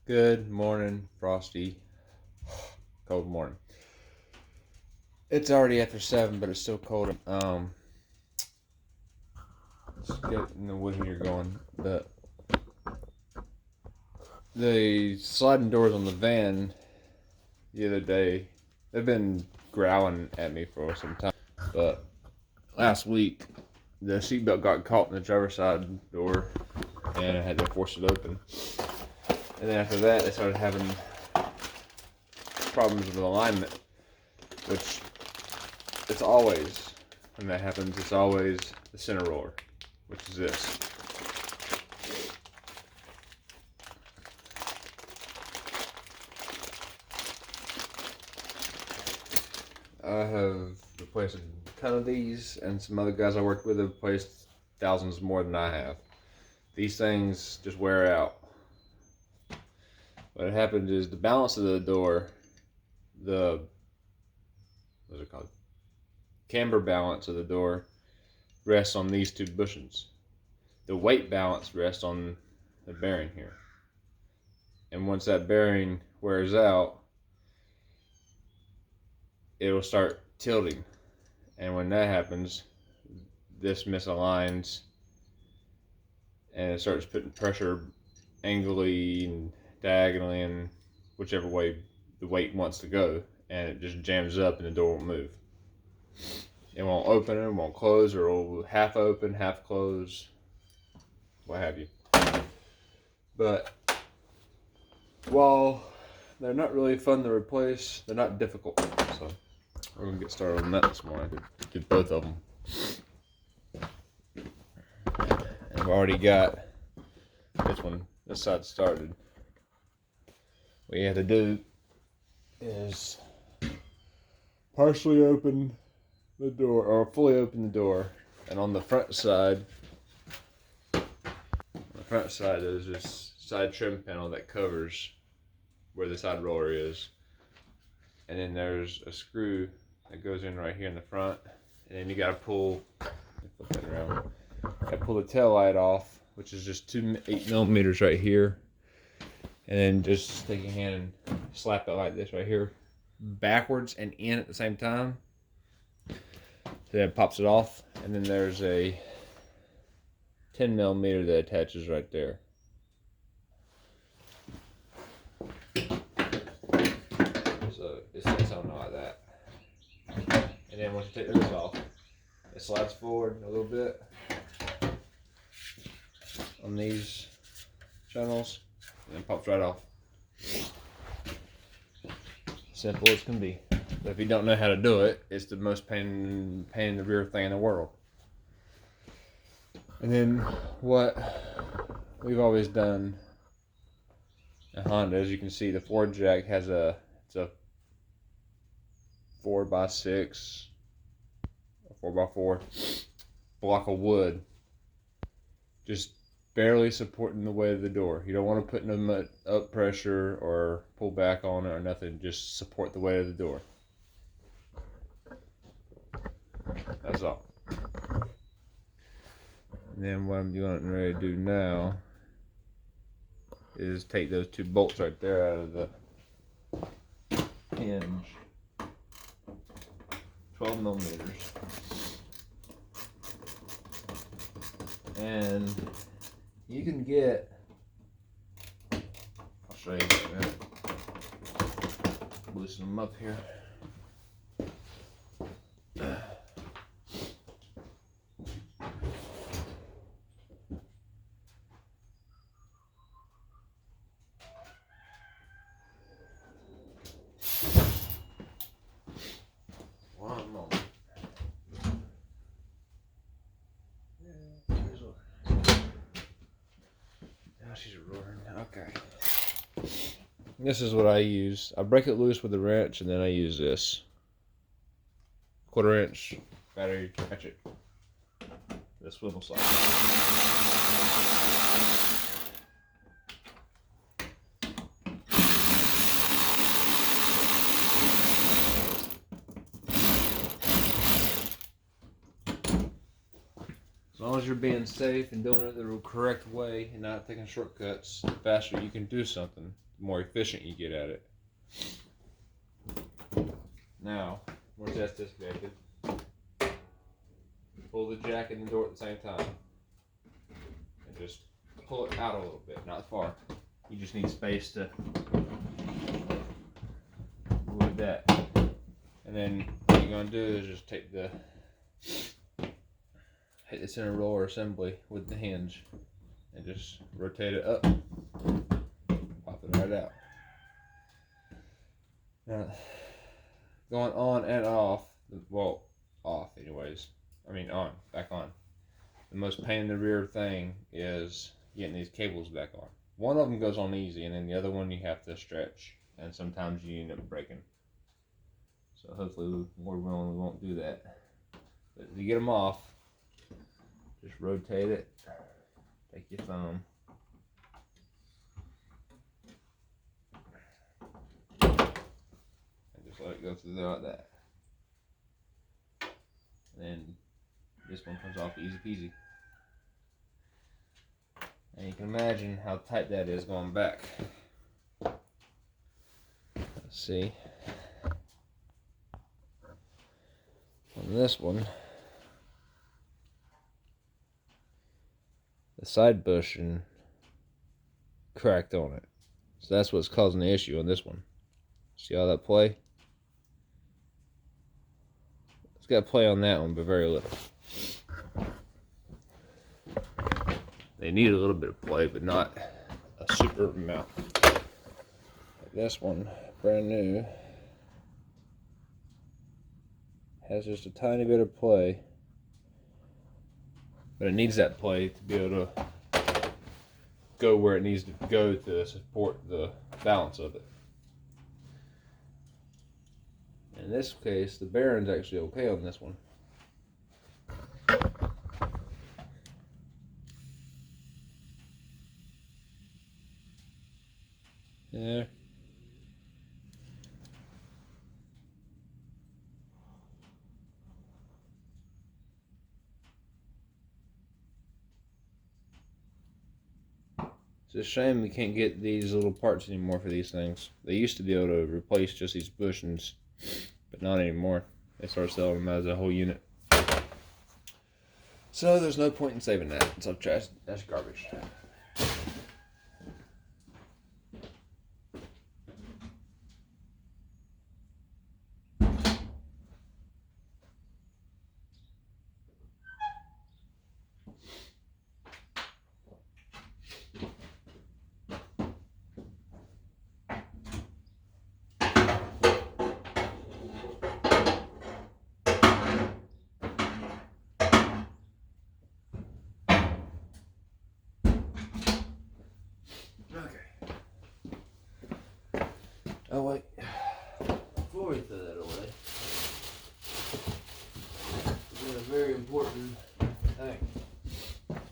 Good morning, frosty, cold morning. It's already after 7, but it's still cold. Let's get in the wood here going. The sliding doors on the van the other day, they've been growling at me for some time. But last week, the seatbelt got caught in the driver's side door, and I had to force it open. And then after that, they started having problems with alignment, which it's always, when that happens, it's always the center roller, which is this. I have replaced a ton of these, and some other guys I worked with have replaced thousands more than I have. These things just wear out. What happened is the balance of the door, what's it called? Camber balance of the door rests on these two bushings. The weight balance rests on the bearing here. And once that bearing wears out, it'll start tilting. And when that happens, this misaligns and it starts putting pressure angularly and diagonally in whichever way the weight wants to go, and it just jams up and the door won't move. It won't open, it won't close, or it'll half open, half close, what have you. But while they're not really fun to replace, they're not difficult. So we're gonna get started on that this morning. Get both of them. And I've already got this side started. What you have to do is partially open the door, or fully open the door, and on the front side, there's this side trim panel that covers where the side roller is, and then there's a screw that goes in right here in the front, and then you gotta pull the tail light off, which is just 8 millimeters right here, and then just take your hand and slap it like this right here, backwards and in at the same time. So then it pops it off, and then there's a 10 millimeter that attaches right there. So it sits on like that. And then once you take this off, it slides forward a little bit on these channels, and then pops right off. Simple as can be. But if you don't know how to do it, it's the most pain in the rear thing in the world. And then what we've always done at Honda, as you can see, the Ford jack has it's a 4x6 or 4x4 block of wood, just barely supporting the weight of the door. You don't want to put no up pressure or pull back on it or nothing. Just support the weight of the door. That's all. And then what I'm getting ready to do now is take those two bolts right there out of the hinge. 12 millimeters. And you can get, I'll show you in a minute. Loosen them up here. One moment. Now she's roaring. Okay. This is what I use. I break it loose with a wrench, and then I use this 1/4 inch battery ratchet. The swivel slide. As long as you're being safe and doing it the correct way and not taking shortcuts, the faster you can do something, the more efficient you get at it. Now, once that's disconnected, pull the jack in the door at the same time. And just pull it out a little bit, not far. You just need space to move that. And then what you're going to do is just take the hit the center roller assembly with the hinge and just rotate it up, pop it right out. Now, going on and off, well, off anyways, I mean on, back on. The most pain in the rear thing is getting these cables back on. One of them goes on easy, and then the other one you have to stretch, and sometimes you end up breaking. So hopefully, Lord willing, we won't do that. But to get them off, just rotate it, take your thumb, and just let it go through there like that. And then this one comes off easy peasy. And you can imagine how tight that is going back. Let's see. On this one, the side bushing cracked on it. So that's what's causing the issue on this one. See how that play? It's got play on that one, but very little. They need a little bit of play, but not a super amount. Like this one, brand new, has just a tiny bit of play, but it needs that play to be able to go where it needs to go to support the balance of it. In this case, the bearing's actually okay on this one. Yeah. It's a shame we can't get these little parts anymore for these things. They used to be able to replace just these bushings, but not anymore. They start selling them as a whole unit. So there's no point in saving that. It's all trash. That's garbage. Oh wait, before we throw that away, we got a very important thing.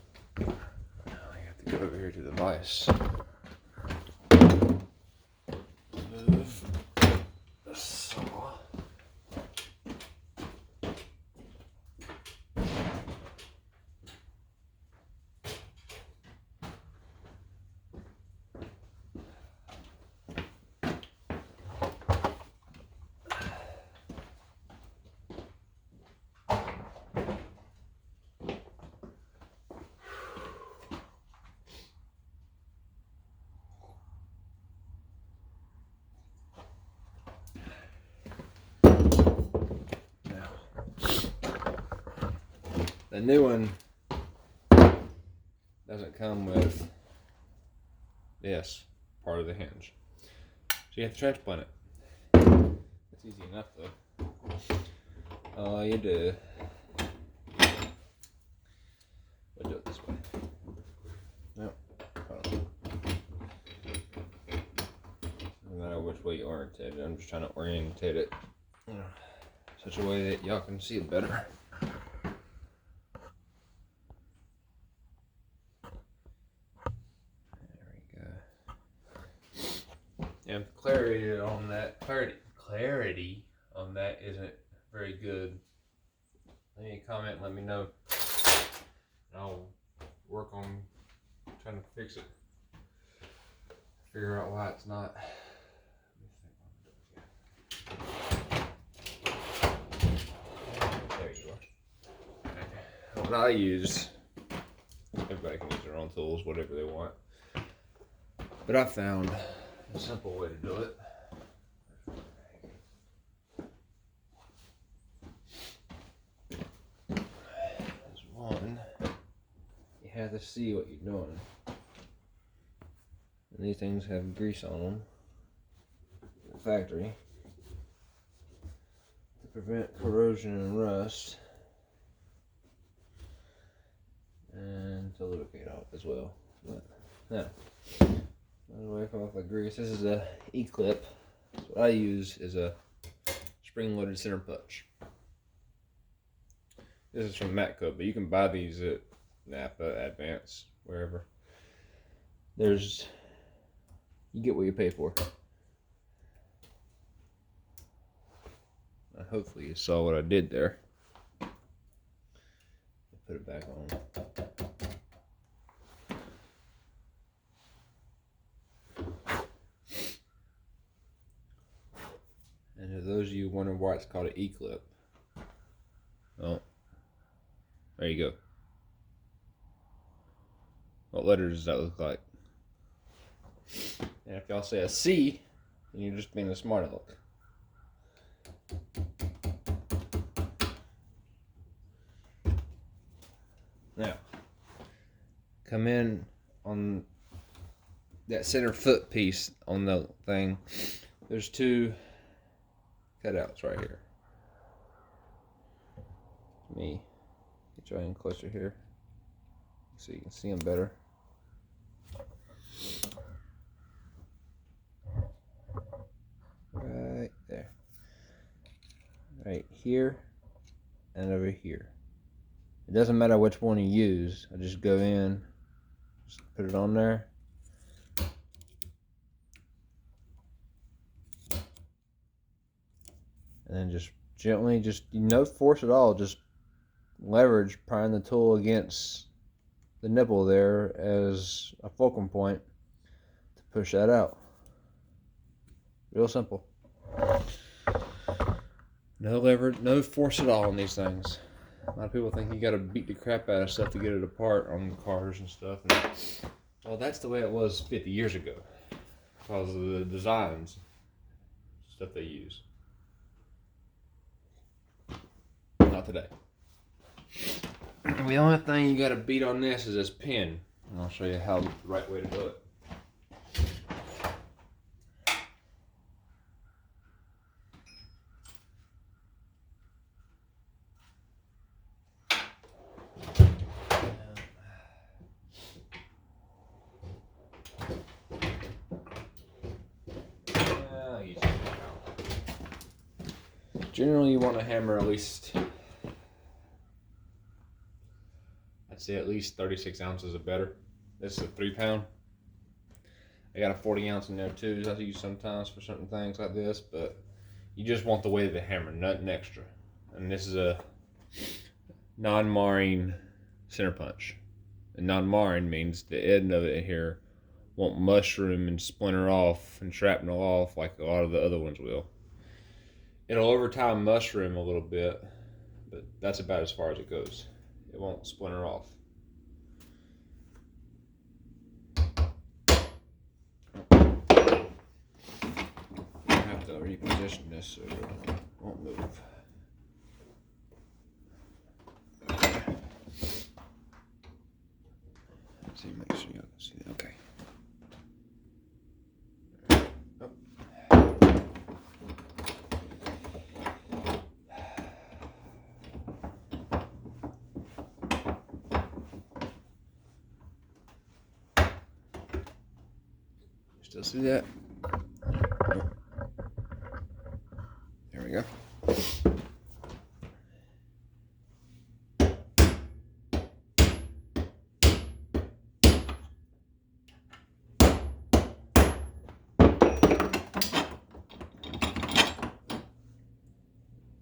I have to go over here to the vise. Move the saw. The new one doesn't come with this part of the hinge, so you have to transplant it. It's easy enough though. All you do, we'll do it this way. No, no matter which way you orientate it, I'm just trying to orientate it in such a way that y'all can see it better. And clarity on that isn't very good. Any comment, let me know. I'll work on trying to fix figure out why it's not. There you are. What I use, everybody can use their own tools, whatever they want. But I found a simple way to do it. There's one. You have to see what you're doing. And these things have grease on them. The factory. To prevent corrosion and rust. And to lubricate out as well. But now, away from the grease. This is a E-clip. So what I use is a spring-loaded center punch. This is from Matco, but you can buy these at Napa, Advance, wherever. You get what you pay for. Hopefully you saw what I did there. Put it back on. And for those of you wondering why it's called an E-clip, well, there you go. What letter does that look like? And if y'all say a C, then you're just being a smart aleck. Now, come in on that center foot piece on the thing. There's two cutouts right here. Let me get you in closer here so you can see them better. Right there. Right here and over here. It doesn't matter which one you use. I just go in, just put it on there. And then just gently, no force at all, just leverage, prying the tool against the nipple there as a fulcrum point to push that out. Real simple. No leverage, no force at all on these things. A lot of people think you gotta beat the crap out of stuff to get it apart on cars and stuff. And, well, that's the way it was 50 years ago because of the designs, stuff they use. Not today. The only thing you gotta beat on this is this pin. And I'll show you how the right way to do it. Generally, you want to hammer at least, I'd say at least 36 ounces or better. This is a 3-pound. I got a 40 ounce in there too, I use sometimes for certain things like this, but you just want the weight of the hammer, nothing extra. And this is a non-marring center punch. And non-marring means the end of it here won't mushroom and splinter off and shrapnel off like a lot of the other ones will. It'll over time mushroom a little bit, but that's about as far as it goes. It won't splinter off. I have to reposition this so it won't move. Let's see, make sure you can see that. Okay. Still see that? There we go.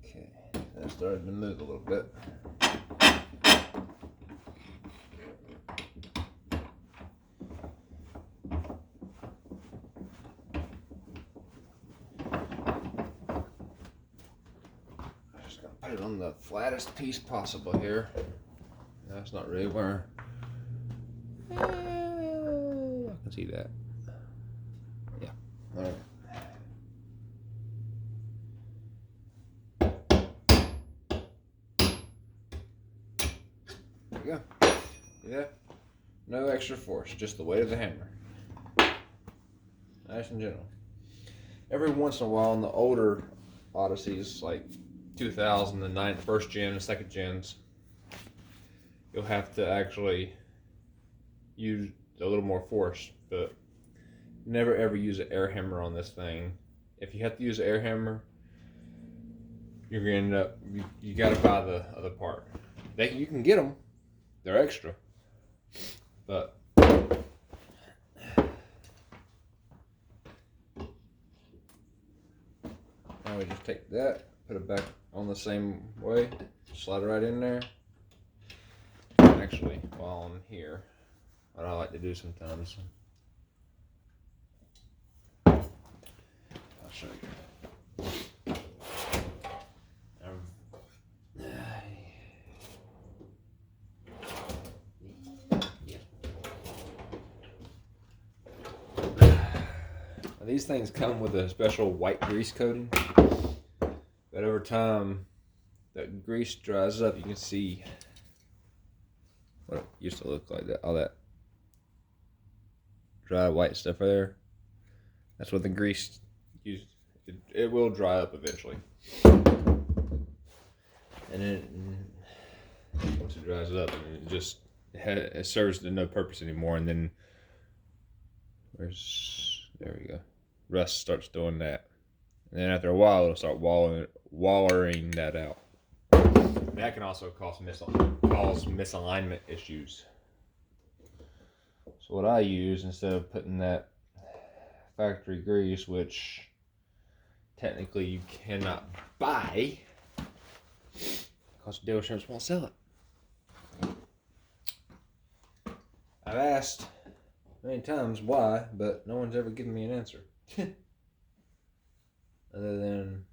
Okay, that started to move a little bit. put it on the flattest piece possible here. That's not really where I can see that. Yeah. All right. There we go. Yeah. No extra force, just the weight of the hammer. Nice and gentle. Every once in a while in the older Odysseys, like 2009, first gen and second gens, you'll have to actually use a little more force, but never ever use an air hammer on this thing. If you have to use an air hammer, you're gonna end up, you gotta buy the other part. You can get them, they're extra, but now we just take that, put it back on the same way, slide it right in there. Actually, while I'm here, what I like to do sometimes, I'll show you. These things come with a special white grease coating, but over time that grease dries up. You can see what it used to look like, all that dry white stuff right there. That's what the grease used. It will dry up eventually, and then once it dries up, it serves to no purpose anymore. And then there we go. Rust starts doing that, and then after a while it'll start wallering that out. And that can also cause misalignment issues. So what I use, instead of putting that factory grease, which technically you cannot buy because dealerships won't sell it, I've asked many times why, but no one's ever given me an answer. Other than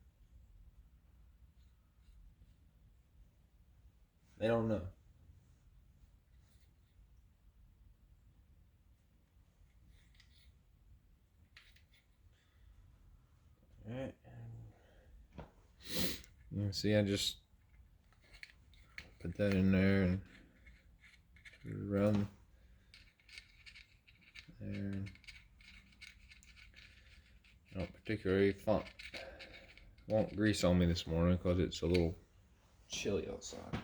they don't know. Alright. You can see I just put that in there and run there. I don't particularly want grease on me this morning because it's a little chilly outside.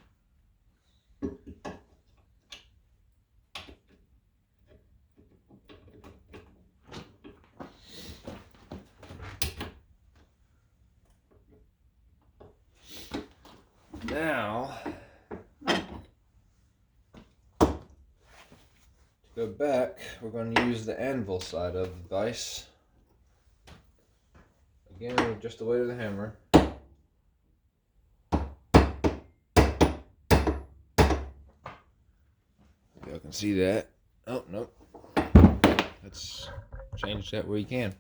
Now, to go back, we're going to use the anvil side of the dice. Again, with just the weight of the hammer. Y'all can see that. Oh, nope. Let's change that where you can.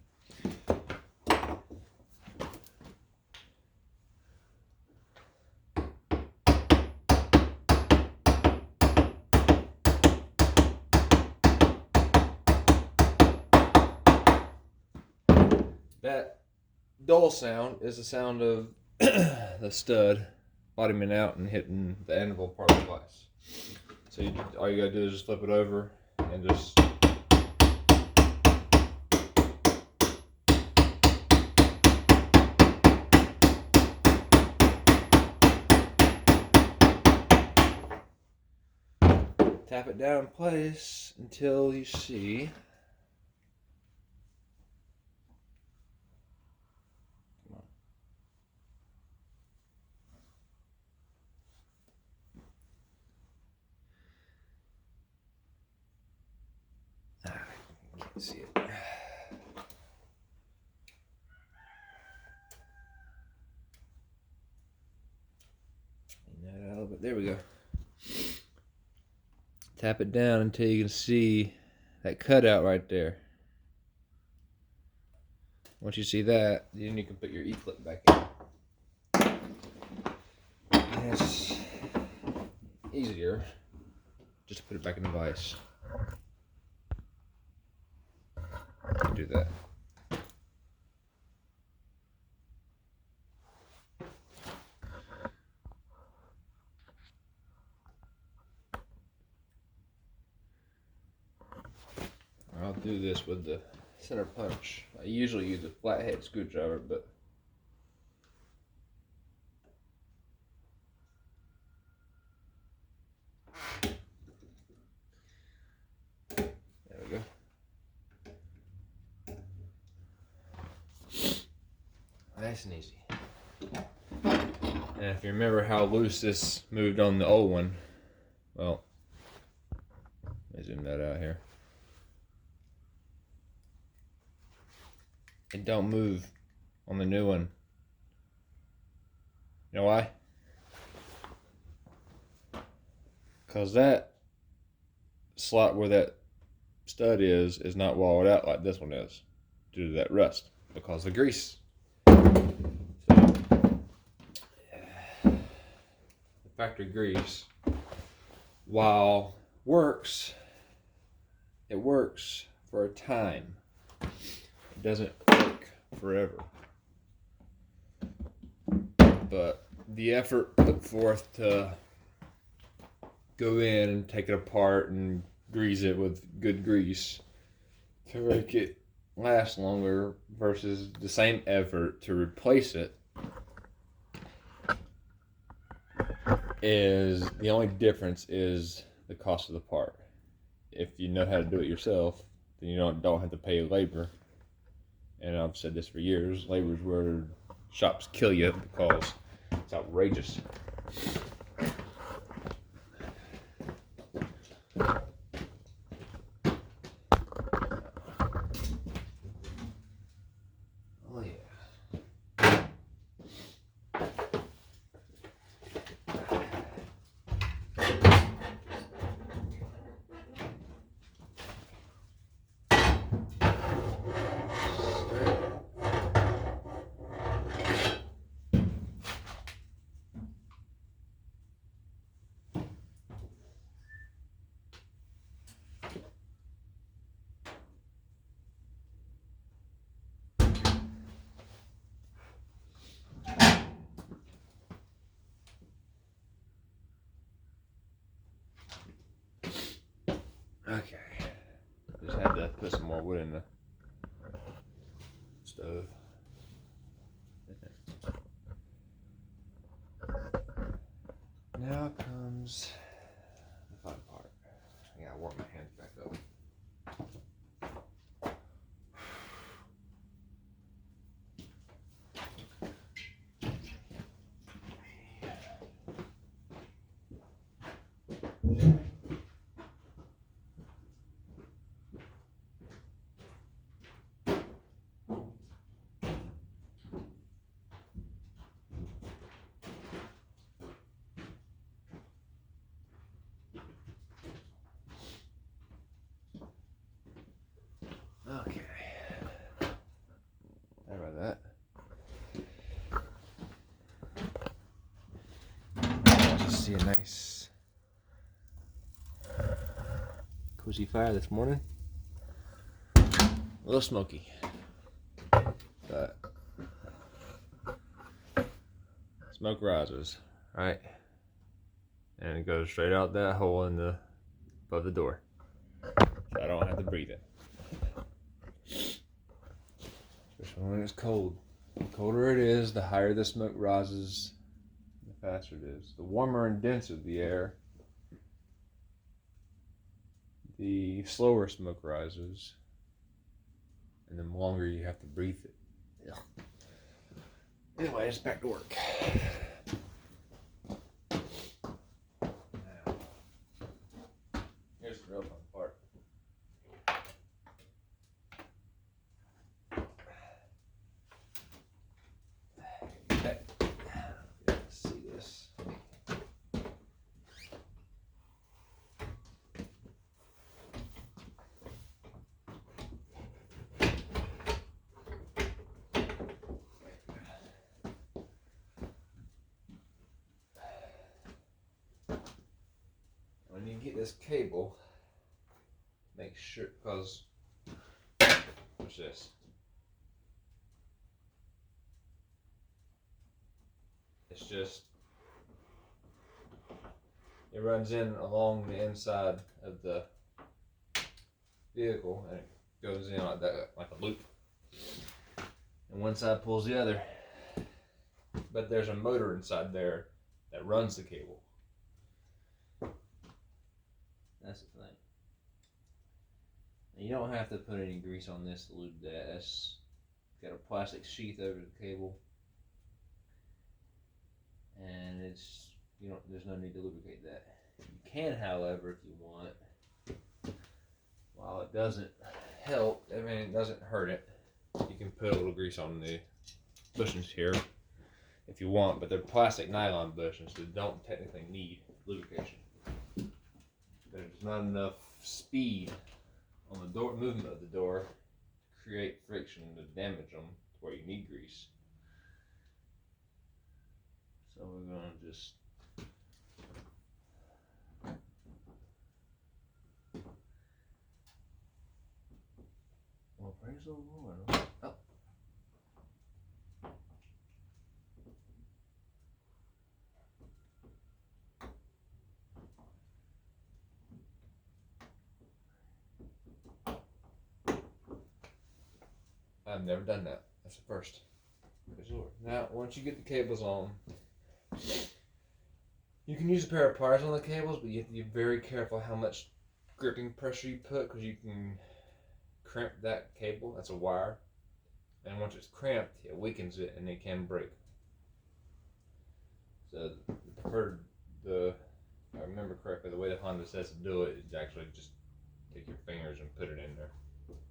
That dull sound is the sound of the stud bottoming out and hitting the anvil part of the device. So all you gotta do is just flip it over and just tap it down in place until you see see it. Clean that out a little bit. There we go. Tap it down until you can see that cutout right there. Once you see that, then you can put your E-clip back in. here just to put it back in the vise. Do that. I'll do this with the center punch. I usually use a flathead screwdriver, but there we go. Nice and easy. And if you remember how loose this moved on the old one, well, let me zoom that out here. It don't move on the new one. You know why? Because that slot where that stud is not walled out like this one is due to that rust because of grease. So, the factory grease, while it works for a time. It doesn't work forever. But the effort put forth to go in and take it apart and grease it with good grease to make it last longer versus the same effort to replace it is the only difference is the cost of the part. If you know how to do it yourself, then you don't have to pay labor. And I've said this for years, labor is where shops kill you because it's outrageous. Oh yeah. Okay, just had to put some more wood in the stove. Now comes the fun part. I gotta warm my hands back up. Okay. Sorry about that. Just see a nice cozy fire this morning. A little smoky, but smoke rises, right? And it goes straight out that hole in the above the door, so I don't have to breathe it. Especially when it's cold. The colder it is, the higher the smoke rises, the faster it is. The warmer and denser the air, the slower smoke rises, and the longer you have to breathe it. Yeah. Anyways, back to work. Now, here's the real fun part. Okay. Let's see this. this cable, make sure, because what's this? It's just, it runs in along the inside of the vehicle and it goes in like that, like a loop. And one side pulls the other. But there's a motor inside there that runs the cable. That's the thing. And you don't have to put any grease on this to lube that. It's got a plastic sheath over the cable. And it's, there's no need to lubricate that. You can, however, if you want, while it doesn't help, it doesn't hurt it, you can put a little grease on the bushings here if you want, but they're plastic nylon bushings, so they don't technically need lubrication. There's not enough speed on the door movement of the door to create friction to damage them to where you need grease. So we're gonna just praise the Lord. Oh. I've never done that. That's the first. Praise the Lord. Now, once you get the cables on, you can use a pair of pliers on the cables, but you have to be very careful how much gripping pressure you put, because you can crimp that cable. That's a wire, and once it's cramped, it weakens it and it can break. So if I remember correctly, the way the Honda says to do it is actually just take your fingers and put it in there,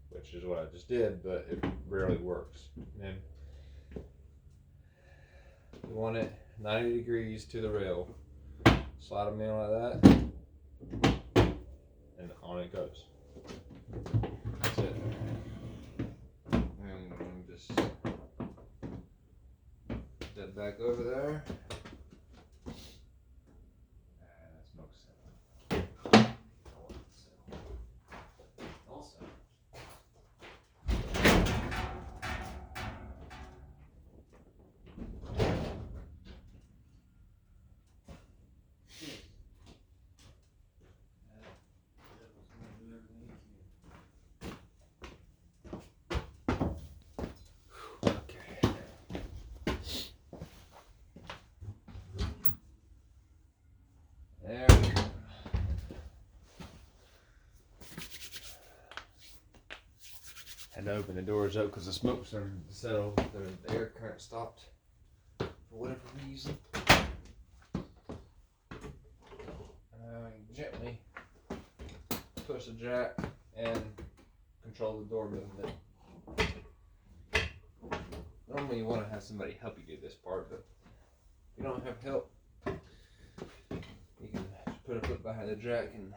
which is what I just did, but it rarely works. And then you want it 90 degrees to the rail. Slide them in like that, and on it goes. That's it. And just step back over there. That smoke's settling. Also, there we go. Had to open the doors up because the smoke started to settle. The air current stopped for whatever reason. Gently push the jack and control the door movement. Normally you want to have somebody help you do this part, but if you don't have help, you can just put a foot behind the jack and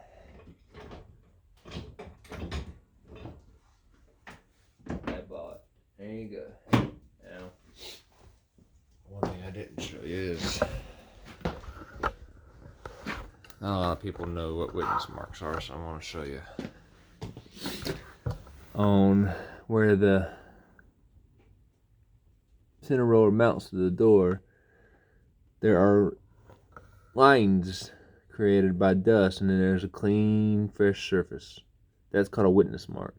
eyeball it. There you go. Now, one thing I didn't show you is, not a lot of people know what witness marks are, so I want to show you. On where the center roller mounts to the door, there are lines created by dust, and then there's a clean, fresh surface. That's called a witness mark.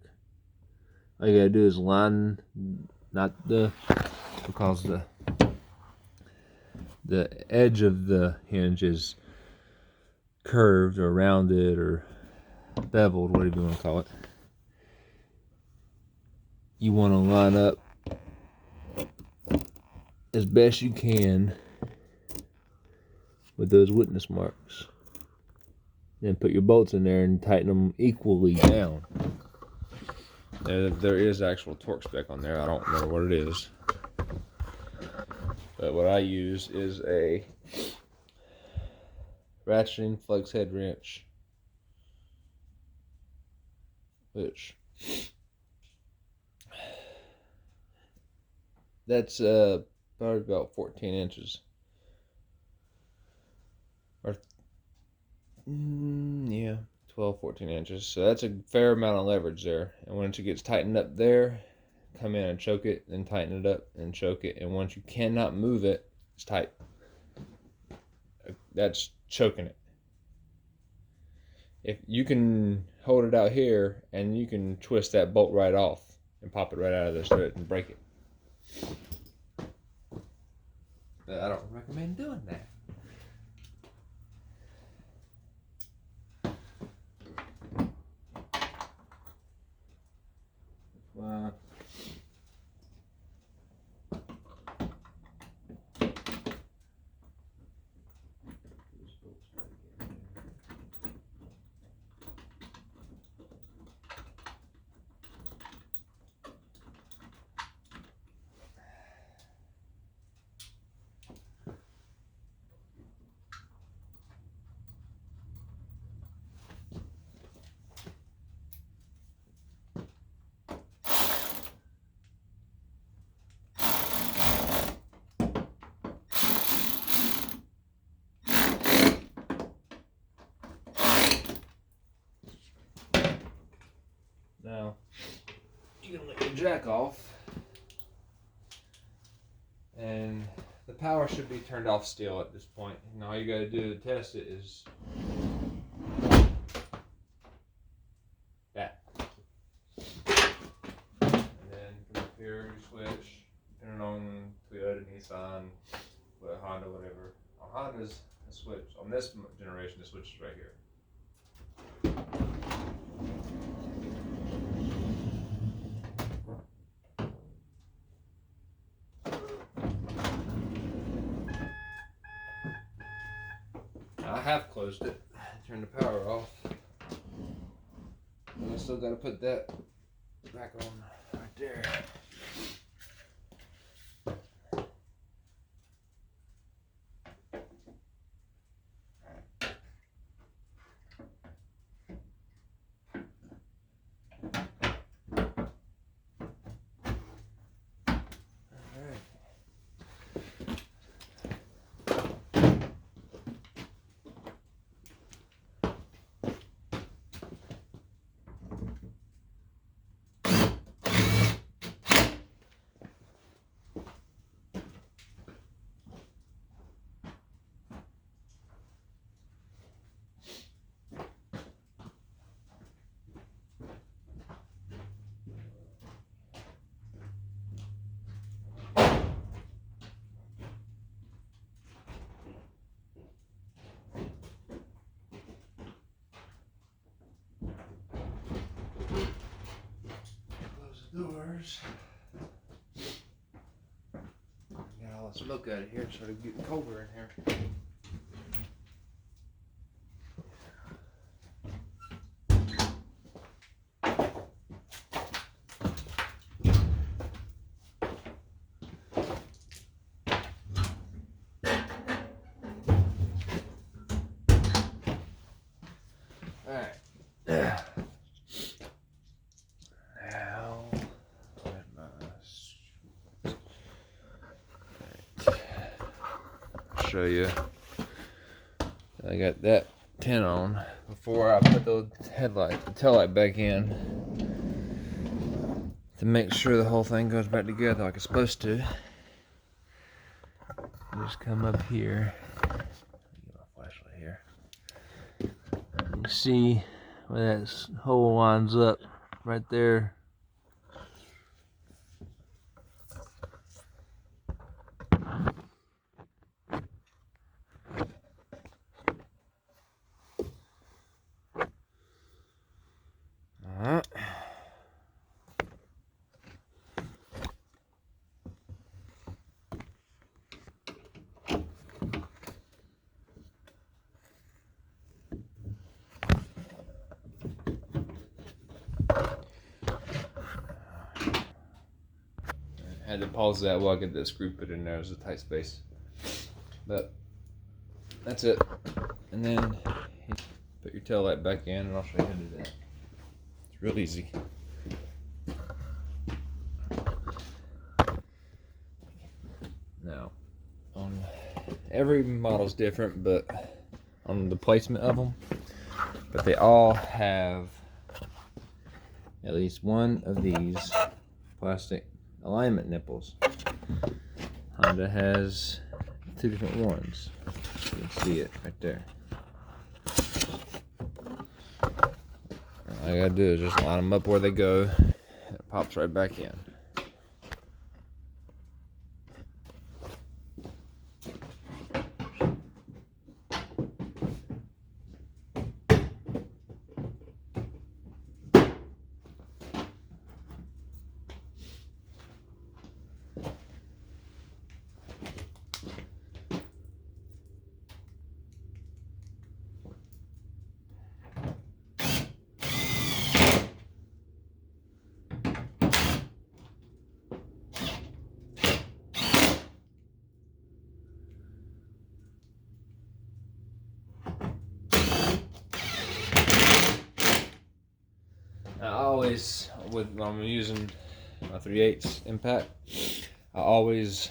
All you gotta do is line, because the edge of the hinge is curved or rounded or beveled, whatever you want to call it. You want to line up as best you can with those witness marks. Then put your bolts in there and tighten them equally down. There is actual torque spec on there. I don't remember what it is. But what I use is a ratcheting flex head wrench, which that's probably about 14 inches. Or yeah, 12, 14 inches. So that's a fair amount of leverage there. And once it gets tightened up there, come in and choke it, then tighten it up and choke it. And once you cannot move it, it's tight. That's choking it. If you can hold it out here and you can twist that bolt right off and pop it right out of this thread and break it. But I don't recommend doing that. Wow. Now, you can let your jack off, and the power should be turned off still at this point. And all you got to do to test it is that. And then come up here, you switch, turn it on Toyota, Nissan, Honda, whatever. On Honda's the switch. On this generation, the switch is right here. I have closed it, turned the power off, and I still got to put that back on right there. Doors. Get all the smoke out of here. It started getting colder in here. All right. Show you. I got that tin on before I put the tail light back in to make sure the whole thing goes back together like it's supposed to. Just come up here. Get my flashlight here. You see where that hole lines up right there. I had to pause that while I get that screw put in there. It was a tight space. But that's it. And then you put your tail light back in and I'll show you how to do that. It's real easy. Now, every model's different, but on the placement of them, But they all have at least one of these plastic alignment nipples. Honda has 2 different ones. You can see it right there. All I gotta do is just line them up where they go. It pops right back in. I always, when I'm using my 3/8 impact, I always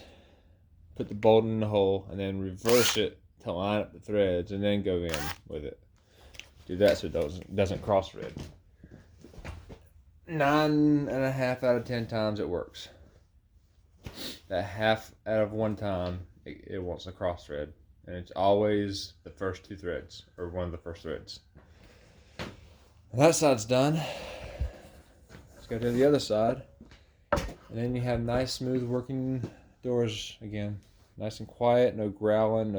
put the bolt in the hole and then reverse it to line up the threads and then go in with it. Do that so it doesn't cross thread. 9.5 out of 10 times it works. That half out of one time it wants a cross thread, and it's always the first 2 threads or one of the first threads. That side's done. Let's go to the other side, and then you have nice smooth working doors again. Nice and quiet, no growling,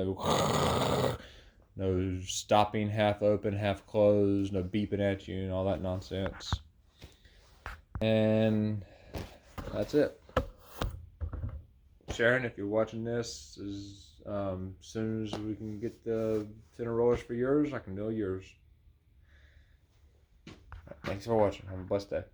no stopping half open, half closed, no beeping at you and all that nonsense. And that's it. Sharon, if you're watching this, as soon as we can get the center rollers for yours, I can do yours. Thanks for watching. Have a blessed day.